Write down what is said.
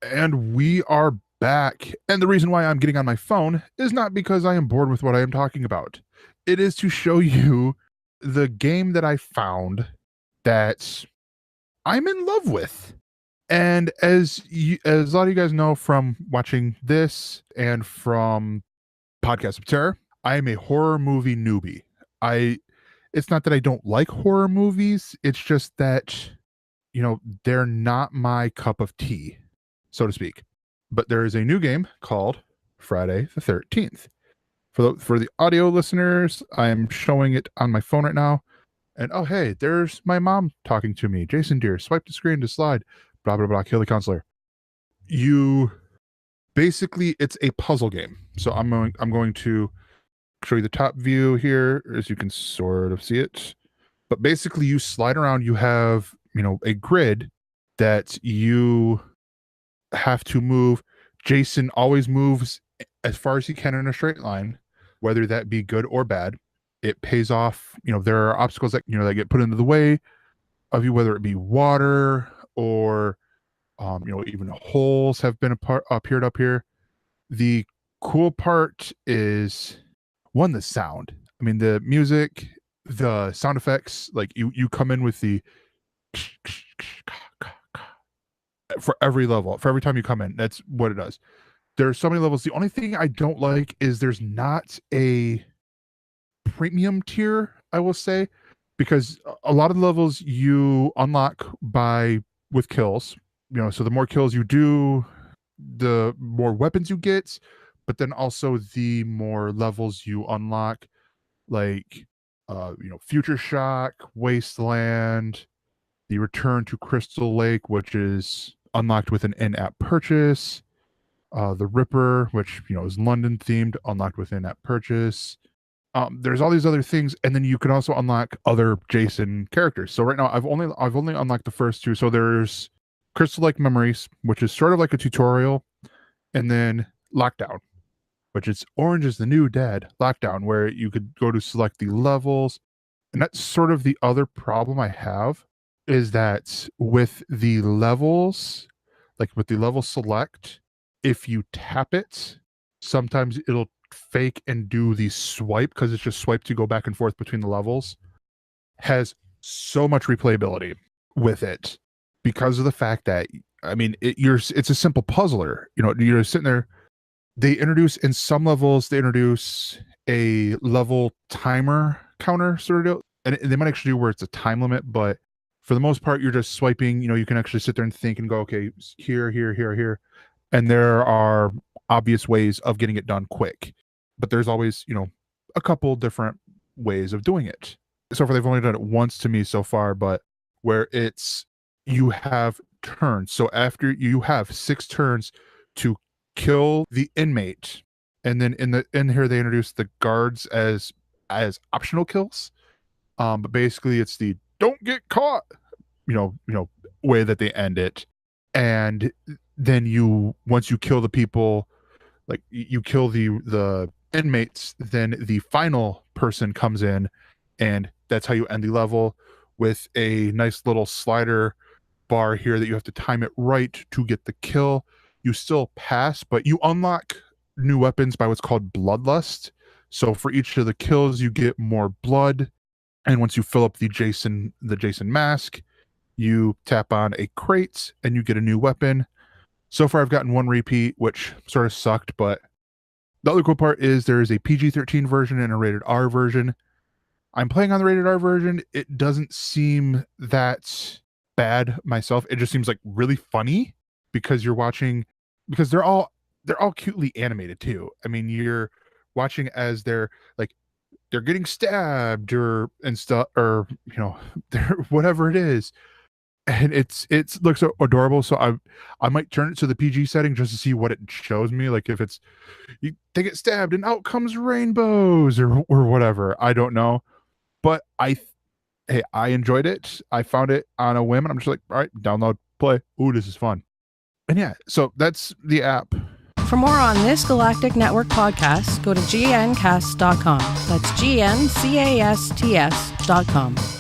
And we are back. And the reason why I'm getting on my phone is not because I am bored with what I am talking about. It is to show you the game that I found that I'm in love with. And as a lot of you guys know from watching this and from Podcast of Terror, I am a horror movie newbie. It's not that I don't like horror movies, it's just that, they're not my cup of tea, so to speak. But there is a new game called Friday the 13th. For the audio listeners, I am showing it on my phone right now. And oh, hey, there's my mom talking to me. Jason dear, swipe the screen to slide. Blah, blah, blah, kill the counselor. It's a puzzle game. So I'm going to show you the top view here, as you can sort of see it. But basically, you slide around. You have, a grid that you have to move. Jason always moves as far as he can in a straight line, whether that be good or bad. It pays off. There are obstacles that that get put into the way of you, whether it be water or even holes have been appeared up here. The cool part is the sound. I mean, the music, the sound effects. Like you come in with the for every level, for every time you come in. That's what it does. There's so many levels. The only thing I don't like is there's not a premium tier, I will say, because a lot of the levels you unlock with kills. So the more kills you do, the more weapons you get, but then also the more levels you unlock, like Future Shock, Wasteland, the Return to Crystal Lake, which is unlocked with an in-app purchase, the Ripper, which is London themed, unlocked with in-app purchase. There's all these other things, and then you can also unlock other Jason characters. So right now I've only unlocked the first two. So there's Crystal Lake Memories, which is sort of like a tutorial, and then Lockdown, which is Orange is the New Dead Lockdown, where you could go to select the levels. And that's sort of the other problem I have, is that with the levels, like with the level select, if you tap it, sometimes it'll fake and do the swipe, because it's just swipe to go back and forth between the levels. Has so much replayability with it, because of the fact that, I mean, it's a simple puzzler. You're sitting there. In some levels, they introduce a level timer counter sort of deal, and they might actually do where it's a time limit, but for the most part, you're just swiping. You can actually sit there and think and go, okay, here, here, here, here. And there are obvious ways of getting it done quick, but there's always, a couple different ways of doing it. So far, they've only done it once to me so far, but where you have turns. So after you have 6 turns to kill the inmate, and then in here they introduce the guards as optional kills. But basically it's the don't get caught, way that they end it. And then once you kill the people, like you kill the inmates, then the final person comes in, and that's how you end the level, with a nice little slider bar here that you have to time it right to get the kill. You still pass, but you unlock new weapons by what's called Bloodlust. So for each of the kills, you get more blood. And once you fill up the Jason mask, you tap on a crate and you get a new weapon. So far, I've gotten 1 repeat, which sort of sucked, but the other cool part is there is a PG-13 version and a rated R version. I'm playing on the rated R version. It doesn't seem that bad myself. It just seems like really funny, because you're watching, because they're all cutely animated too. I mean, you're watching as they're getting stabbed and stuff, or they're whatever it is, and it looks so adorable. So I might turn it to the PG setting just to see what it shows me. Like if they get stabbed and out comes rainbows or whatever. I don't know, but I enjoyed it. I found it on a whim, and I'm just like, all right, download, play. Ooh, this is fun. And yeah, so that's the app. For more on this Galactic Network podcast, go to gncast.com. That's GNCASTS.com.